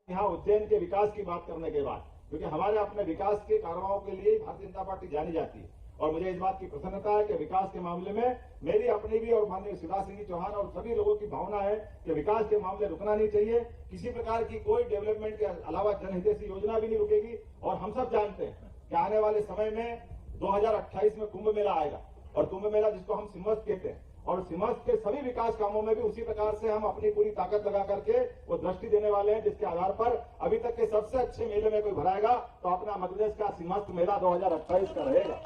यहाँ उज्जैन के विकास की बात करने के बाद, क्योंकि हमारे अपने विकास के कार्रवाई के लिए भारतीय जनता पार्टी जानी जाती है और मुझे इस बात की प्रसन्नता है कि विकास के मामले में मेरी अपनी भी और माननीय शिवराज सिंह चौहान और सभी लोगों की भावना है कि विकास के मामले रुकना नहीं चाहिए। किसी प्रकार की कोई डेवलपमेंट के अलावा जनहितैषी योजना भी नहीं रुकेगी। और हम सब जानते हैं कि आने वाले समय में 2028 में कुंभ मेला आएगा और कुंभ मेला जिसको हम सिमस्त कहते हैं, और सिमस्त के सभी विकास कामों में भी उसी प्रकार से हम अपनी पूरी ताकत लगा करके वो दृष्टि देने वाले हैं, जिसके आधार पर अभी तक के सबसे अच्छे मेले में कोई भराएगा तो अपना मध्य प्रदेश का सिमस्त मेला 2028 का रहेगा।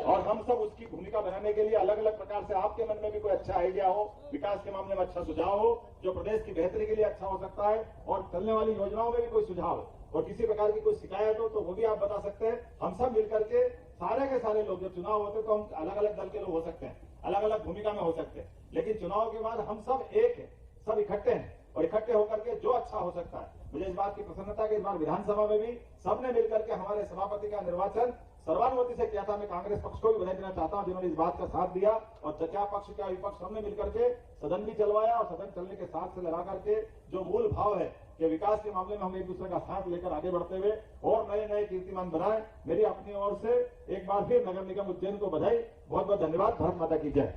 और हम सब उसकी भूमिका बनाने के लिए अलग अलग प्रकार से आपके मन में भी कोई अच्छा आइडिया हो, विकास के मामले में अच्छा सुझाव हो, जो प्रदेश की बेहतरी के लिए अच्छा हो सकता है, और चलने वाली योजनाओं में भी कोई सुझाव हो और किसी प्रकार की कोई शिकायत हो तो वो भी आप बता सकते हैं। हम सब मिलकर के सारे के सारे लोग, जब चुनाव होते तो हम अलग अलग दल के लोग हो सकते हैं, अलग अलग भूमिका में हो सकते हैं, लेकिन चुनाव के बाद हम सब एक है, सब इकट्ठे हैं और इकट्ठे होकर के जो अच्छा हो सकता है। मुझे इस बात की प्रसन्नता है कि इस बार विधानसभा में भी सबने मिलकर के हमारे सभापति का निर्वाचन सर्वानुमति से किया था। मैं कांग्रेस पक्ष को भी बधाई देना चाहता हूं जिन्होंने इस बात का साथ दिया, और क्या पक्ष क्या विपक्ष सबने मिलकर के सदन भी चलवाया और सदन चलने के साथ से लगा करके जो मूल भाव है कि विकास के मामले में हम एक दूसरे का साथ लेकर आगे बढ़ते हुए और नए नए कीर्तिमान बनाए। मेरी अपनी ओर से एक बार फिर नगर निगम उज्जैन को बधाई, बहुत बहुत धन्यवाद। भारत माता की जय।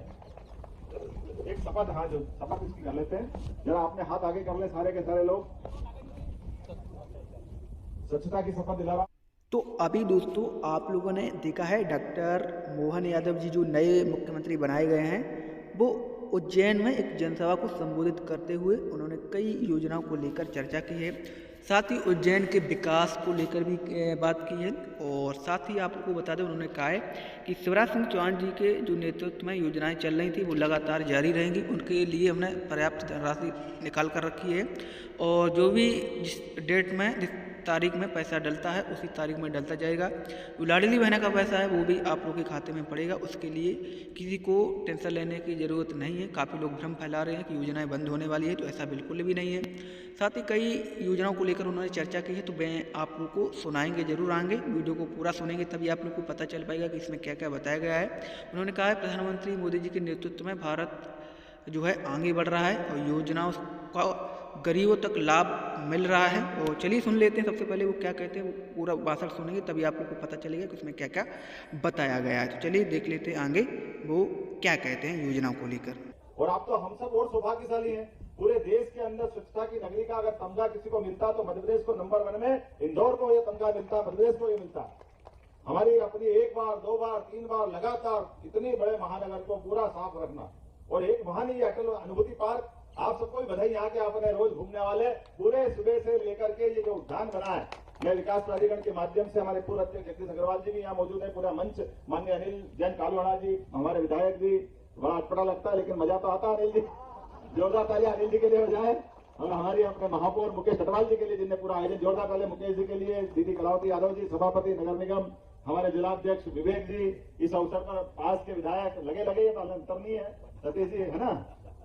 एक शपथ, हाँ जो शपथ इसकी कर लेते हैं, जरा अपने हाथ आगे कर ले सारे के सारे लोग, स्वच्छता की शपथ दिलावा। तो अभी दोस्तों आप लोगों ने देखा है डॉक्टर मोहन यादव जी जो नए मुख्यमंत्री बनाए गए हैं, वो उज्जैन में एक जनसभा को संबोधित करते हुए उन्होंने कई योजनाओं को लेकर चर्चा की है, साथ ही उज्जैन के विकास को लेकर भी बात की है। और साथ ही आपको बता दें उन्होंने कहा है कि शिवराज सिंह चौहान जी के जो नेतृत्व में योजनाएं चल रही थी वो लगातार जारी रहेंगी, उनके लिए हमने पर्याप्त धनराशि निकाल कर रखी है और जो भी जिस डेट में जिस तारीख में पैसा डलता है उसी तारीख में डलता जाएगा। जो लाडली बहना का पैसा है वो भी आप लोगों के खाते में पड़ेगा, उसके लिए किसी को टेंशन लेने की ज़रूरत नहीं है। काफ़ी लोग भ्रम फैला रहे हैं कि योजनाएं बंद होने वाली है, तो ऐसा बिल्कुल भी नहीं है। साथ ही कई योजनाओं को लेकर उन्होंने चर्चा की है, तो मैं आप लोग को सुनाएंगे, जरूर आएंगे, वीडियो को पूरा सुनेंगे तभी आप लोग को पता चल पाएगा कि इसमें क्या क्या बताया गया है। उन्होंने कहा है प्रधानमंत्री मोदी जी के नेतृत्व में भारत जो है आगे बढ़ रहा है और योजनाओं का गरीबों तक लाभ मिल रहा है। और चलिए सुन लेते हैं सबसे पहले वो क्या कहते हैं, वो पूरा भाषण सुनेंगे तभी आप लोग को पता चलेगा कि उसमें क्या क्या बताया गया है। तो चलिए देख लेते हैं आगे वो क्या कहते हैं योजनाओं को लेकर। और आप तो हम सब और सौभाग्यशाली हैं, पूरे देश के अंदर स्वच्छता की नगरी का अगर तमगा किसी को मिलता तो मध्य प्रदेश को नंबर 1 में इंदौर को यह तमगा मिलता, मध्य प्रदेश को यह मिलता। हमारी अपनी एक बार, दो बार, तीन बार लगातार इतने बड़े महानगर को पूरा साफ रखना, और एक वहां नहीं अटल अनुभूति पार्क, आप सबको भी बधाई। यहाँ के अपने रोज घूमने वाले पूरे सुबह से लेकर के ये जो उद्यान बना है, मैं विकास प्राधिकरण के माध्यम से, हमारे पूर्व अध्यक्ष जगदीश अग्रवाल जी भी यहाँ मौजूद है, पूरा मंच, माननीय अनिल जैन कालवाड़ा जी, हमारे विधायक जी, बड़ा अटपटा लगता है लेकिन मजा तो आता है। अनिल जी, जोरदार तालियां अनिल जी के लिए हो जाए, और हमारी अपने महापौर मुकेश अटवाल जी के लिए जिनने पूरा आयोजन, जोरदार तालियां मुकेश जी के लिए, दीदी कलावती यादव जी सभापति नगर निगम, हमारे जिलाध्यक्ष विवेक जी, इस अवसर पर पास के विधायक लगे तो अंतर नहीं है, सतीश जी है ना,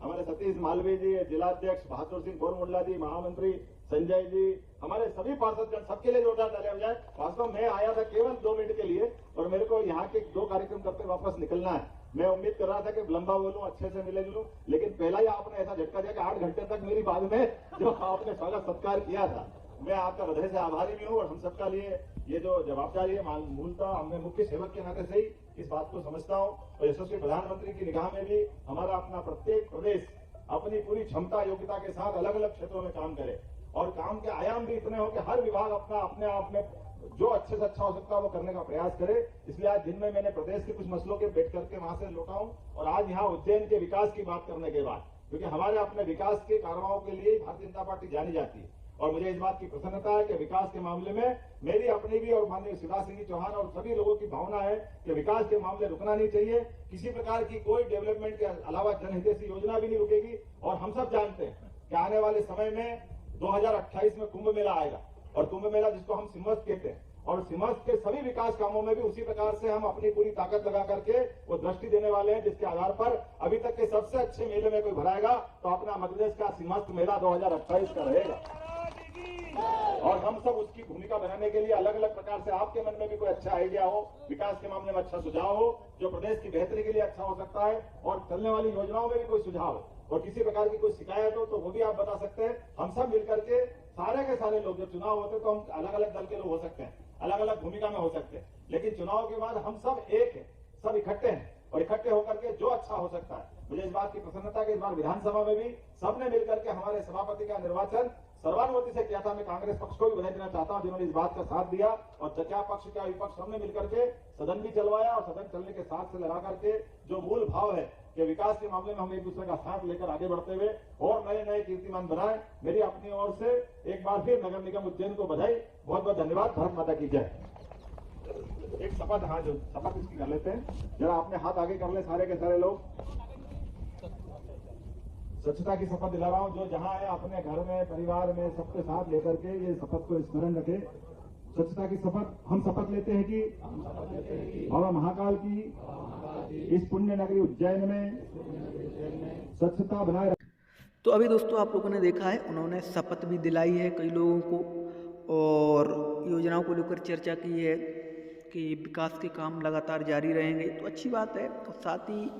हमारे सतीश मालवीय जी, जिलाध्यक्ष बहादुर सिंह गोरमुंडला जी, महामंत्री संजय जी, हमारे सभी पार्षदगण, सबके लिए जोरदार तालियां हो जाए। वास्तव में आया था केवल 2 मिनट के लिए और मेरे को यहाँ के 2 कार्यक्रम करके वापस निकलना है। मैं उम्मीद कर रहा था कि लंबा बोलूं, अच्छे से मिले जुलूं, लेकिन पहला ही आपने ऐसा झटका दिया कि 8 घंटे तक मेरी बाद में जो आपने स्वागत सत्कार किया था, मैं आपका हृदय से आभारी भी हूँ। और हम सबका लिए ये जो जवाबदारी है, मूलतः मैं मुख्य सेवक के नाते से ही इस बात को समझता हूँ। और यशस्वी प्रधानमंत्री की निगाह में भी हमारा अपना प्रत्येक प्रदेश अपनी पूरी क्षमता योग्यता के साथ अलग अलग क्षेत्रों में काम करे, और काम के आयाम भी इतने हो कि हर विभाग अपना अपने आप में जो अच्छे से अच्छा हो सकता है वो करने का प्रयास करे। इसलिए आज दिन में मैंने प्रदेश के कुछ मसलों के बैठ करके वहां से लौटा हूं, और आज यहाँ उज्जैन के विकास की बात करने के बाद, क्योंकि हमारे अपने विकास के कार्रवाई के लिए भारतीय जनता पार्टी जानी जाती है, और मुझे इस बात की प्रसन्नता है कि विकास के मामले में मेरी अपनी भी और माननीय शिवराज सिंह चौहान और सभी लोगों की भावना है कि विकास के मामले रुकना नहीं चाहिए। किसी प्रकार की कोई डेवलपमेंट के अलावा जनहितैषी योजना भी नहीं रुकेगी। और हम सब जानते हैं कि आने वाले समय में 2028 में कुंभ मेला आएगा, और कुंभ मेला जिसको हम सिमस्त कहते हैं, और सिमस्त के सभी विकास कामों में भी उसी प्रकार से हम अपनी पूरी ताकत लगा करके वो दृष्टि देने वाले हैं, जिसके आधार पर अभी तक के सबसे अच्छे मेले में कोई भराएगा तो अपना मध्य प्रदेश का सिमस्त मेला 2028 का रहेगा। और हम सब उसकी भूमिका बनाने के लिए अलग अलग प्रकार से आपके मन में भी कोई अच्छा आइडिया हो, विकास के मामले में अच्छा सुझाव हो, जो प्रदेश की बेहतरी के लिए अच्छा हो सकता है, और चलने वाली योजनाओं में भी कोई सुझाव हो और किसी प्रकार की कोई शिकायत हो तो वो भी आप बता सकते हैं। हम सब मिलकर के सारे के सारे लोग, जब चुनाव होते तो हम अलग अलग दल के लोग हो सकते हैं, अलग अलग भूमिका में हो सकते हैं, लेकिन चुनाव के बाद हम सब एक है, सब इकट्ठे हैं और इकट्ठे होकर के जो अच्छा हो सकता है। मुझे इस बात की प्रसन्नता है कि इस बार विधानसभा में भी सबने मिलकर के हमारे सभापति का निर्वाचन सर्वानुमति से किया था। मैं कांग्रेस पक्ष को भी बधाई देना चाहता हूं जिन्होंने इस बात का साथ दिया, और क्या पक्ष क्या विपक्ष सबने मिलकर के सदन भी चलवाया और सदन चलने के साथ से लगा करके जो मूल भाव है कि विकास के मामले में हम एक दूसरे का साथ लेकर आगे बढ़ते हुए और नए नए कीर्तिमान बनाए। मेरी अपनी ओर से एक बार फिर नगर निगम उज्जैन को बधाई, बहुत बहुत धन्यवाद। भारत माता की जय। एक शपथ, हाँ जो शपथ इसकी कर लेते हैं, जरा अपने हाथ आगे कर ले सारे के सारे लोग। स्वच्छता की शपथ दिला रहा हूं, जो जहां है अपने घर में परिवार में सबके साथ लेकर के ये शपथ को स्मरण रखे। स्वच्छता की शपथ हम शपथ लेते हैं कि बाबा महाकाल की इस पुण्य नगरी उज्जैन में स्वच्छता बनाए। तो अभी दोस्तों आप लोगों ने देखा है, उन्होंने शपथ भी दिलाई है कई लोगों को और योजनाओं को लेकर चर्चा की है कि विकास के काम लगातार जारी रहेंगे, तो अच्छी बात है। और साथ ही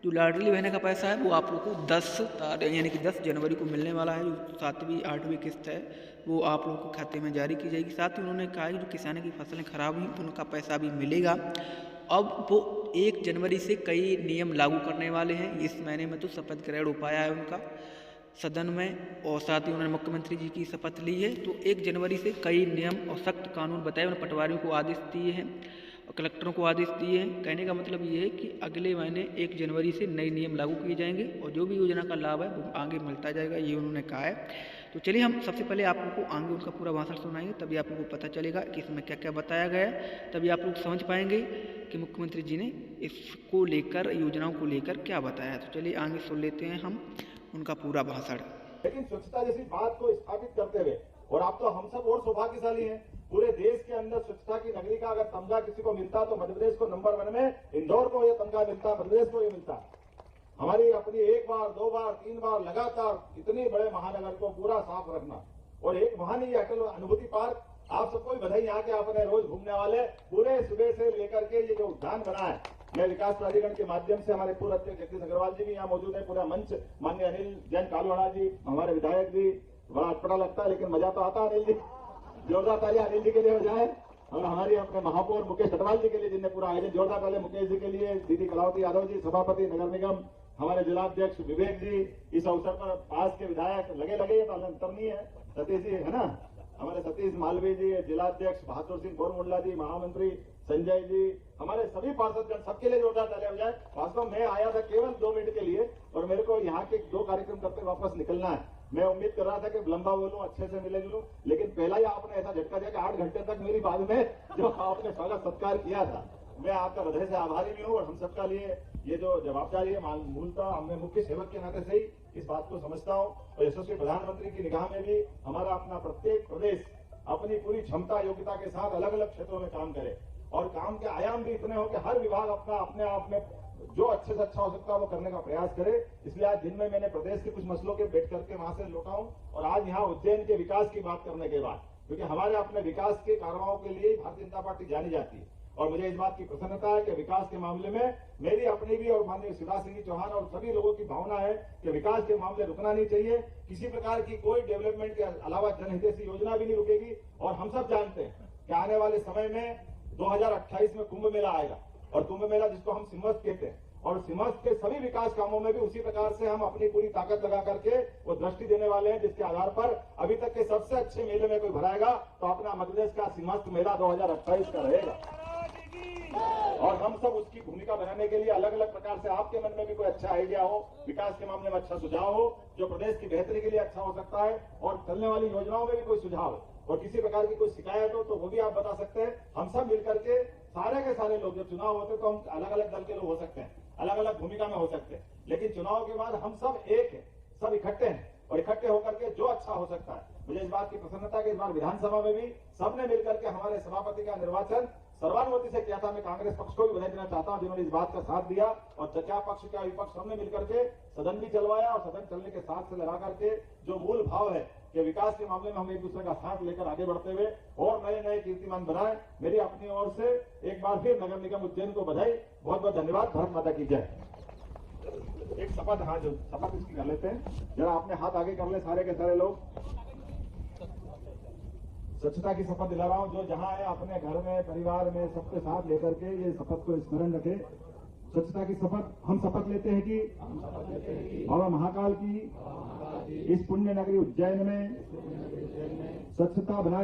जो लाडली बहन का पैसा है वो आप लोग को 10 जनवरी को मिलने वाला है। जो 7वीं 8वीं किस्त है वो आप लोगों के खाते में जारी की जाएगी। साथ ही उन्होंने कहा कि जो किसानों की फसलें खराब हुई उनका पैसा भी मिलेगा। अब वो 1 जनवरी से कई नियम लागू करने वाले हैं। इस महीने में तो शपथ ग्रहण हो पाया है उनका सदन में, और साथ ही उन्होंने मुख्यमंत्री जी की शपथ ली है। तो 1 जनवरी से कई नियम और सख्त कानून बताए, उन्होंने पटवारियों को आदेश दिए हैं और कलेक्टरों को आदेश दिए हैं। कहने का मतलब ये है कि अगले महीने 1 जनवरी से नए नियम लागू किए जाएंगे और जो भी योजना का लाभ है वो आगे मिलता जाएगा, ये उन्होंने कहा है। तो चलिए हम सबसे पहले आप लोगों को आगे उनका पूरा भाषण सुनाएंगे, तभी आप लोगों को पता चलेगा कि इसमें क्या क्या बताया गया है। तभी आप लोग समझ पाएंगे कि मुख्यमंत्री जी ने इसको लेकर, योजनाओं को लेकर क्या बताया है। तो चलिए आगे सुन लेते हैं हम उनका पूरा भाषण। लेकिन स्वच्छता जैसी बात को स्थापित करते हुए, और आप तो हम सब और सौभाग्यशाली हैं, पूरे देश के अंदर स्वच्छता की नगरी का अगर तमगा किसी को मिलता तो मध्य प्रदेश को नंबर 1 में इंदौर को यह तमगा मिलता, मध्य प्रदेश को यह मिलता। हमारी अपनी 1 बार 2 बार 3 बार लगातार इतने बड़े महानगर को पूरा साफ रखना, और एक वहां नहीं अटल अनुभूति पार्क, आप सबको बधाई। यहाँ के अपने रोज घूमने वाले पूरे सुबह से लेकर के ये जो उद्यान बना है, मैं विकास प्राधिकरण के माध्यम से, हमारे पूर्व अध्यक्ष जगदीश अग्रवाल जी भी यहाँ मौजूद है, पूरा मंच, माननीय अनिल जैन कालवाड़ा जी, हमारे विधायक जी, बड़ा अटपटा लगता है लेकिन मजा तो आता है। अनिल जी, जोरदार तालियां अनिल जी के लिए हो जाए, और हमारी अपने महापौर मुकेश अटवाल जी के लिए जिनने पूरा आयोजन, जोरदार तालियां मुकेश जी के लिए, दीदी कलावती यादव जी सभापति नगर निगम, हमारे जिलाध्यक्ष विवेक जी, इस अवसर पर पास के विधायक लगे तो अंतर नहीं है, सतीश जी है ना, हमारे सतीश मालवीय जी, जिलाध्यक्ष बहादुर सिंह गोरमुंडला जी, महामंत्री संजय जी, हमारे सभी पार्षदगण, सबके लिए जोरदार तालियां हो जाए। वास्तव में आया था केवल 2 मिनट के लिए और मेरे को यहाँ के 2 कार्यक्रम करके वापस निकलना है। मैं उम्मीद कर रहा था कि लंबा बोलूं, अच्छे से मिले जुलूं, लेकिन पहला ही आपने ऐसा झटका दिया कि 8 घंटे तक मेरी बाद में जो आपने स्वागत सत्कार किया था, मैं आपका हृदय से आभारी भी हूँ। और हम सबका लिए ये जो जवाबदारी है, मूलतः मैं मुख्य सेवक के नाते से ही इस बात को समझता हूँ, और यशस्वी प्रधानमंत्री की निगाह में भी हमारा अपना प्रत्येक प्रदेश अपनी पूरी क्षमता योग्यता के साथ अलग अलग क्षेत्रों में काम करे, और काम के आयाम भी इतने हो कि हर विभाग अपना अपने आप में जो अच्छे से अच्छा हो सकता है वो करने का प्रयास करे। इसलिए आज दिन में मैंने प्रदेश के कुछ मसलों के बैठ करके वहां से लौटा हूं, और आज यहाँ उज्जैन के विकास की बात करने के बाद, क्योंकि हमारे अपने विकास के कार्यों के लिए भारतीय जनता पार्टी जानी जाती है, और मुझे इस बात की प्रसन्नता है कि विकास के मामले में मेरी अपनी भी और माननीय शिवराज सिंह चौहान और सभी लोगों की भावना है कि विकास के मामले रुकना नहीं चाहिए। किसी प्रकार की कोई डेवलपमेंट के अलावा जनहितैषी योजना भी नहीं रुकेगी। और हम सब जानते हैं कि आने वाले समय में 2028 में कुंभ मेला आएगा, और कुंभ मेला जिसको हम सिमस्त कहते हैं, और सिमस्त के सभी विकास कामों में भी उसी प्रकार से हम अपनी पूरी ताकत लगा करके वो दृष्टि देने वाले हैं, जिसके आधार पर अभी तक के सबसे अच्छे मेले में कोई भराएगा तो अपना मध्य प्रदेश का सिमस्त मेला 2028 का रहेगा। और हम सब उसकी भूमिका बनाने के लिए अलग अलग प्रकार से, आपके मन में भी कोई अच्छा आइडिया हो, विकास के मामले में अच्छा सुझाव हो, जो प्रदेश की बेहतरी के लिए अच्छा हो सकता है, और चलने वाली योजनाओं में भी कोई सुझाव हो, और किसी प्रकार की कोई शिकायत हो तो वो भी आप बता सकते हैं। हम सब मिलकर के सारे के सारे लोग, जब चुनाव होते तो हम अलग अलग दल के लोग हो सकते हैं, अलग अलग भूमिका में हो सकते हैं, लेकिन चुनाव के बाद हम सब एक है, सब इकट्ठे हैं, और इकट्ठे होकर के जो अच्छा हो सकता है। मुझे इस बात की प्रसन्नता है कि इस बार विधानसभा में भी सबने मिलकर के हमारे सभापति का निर्वाचन सर्वानुमति से किया था। मैं कांग्रेस पक्ष को भी बधाई देना चाहता हूं जिन्होंने इस बात का साथ दिया, और क्या पक्ष क्या विपक्ष सबने मिलकर के सदन भी चलवाया और सदन चलने के साथ से लगा करके जो मूल भाव है कि विकास के मामले में हम एक दूसरे का साथ लेकर आगे बढ़ते हुए और नए नए कीर्तिमान बनाए। मेरी अपनी ओर से एक बार फिर नगर निगम उज्जैन को बधाई, बहुत बहुत धन्यवाद। भारत माता की जय। एक शपथ, हाँ जो शपथ इसकी कर लेते हैं, जरा अपने हाथ आगे कर ले सारे के सारे लोग। स्वच्छता की शपथ दिला रहा हूं, जो जहां है अपने घर में परिवार में सबके साथ लेकर के ये शपथ को स्मरण रखे। स्वच्छता की शपथ हम शपथ लेते हैं कि बाबा महाकाल की इस पुण्य नगरी उज्जैन में स्वच्छता बनाए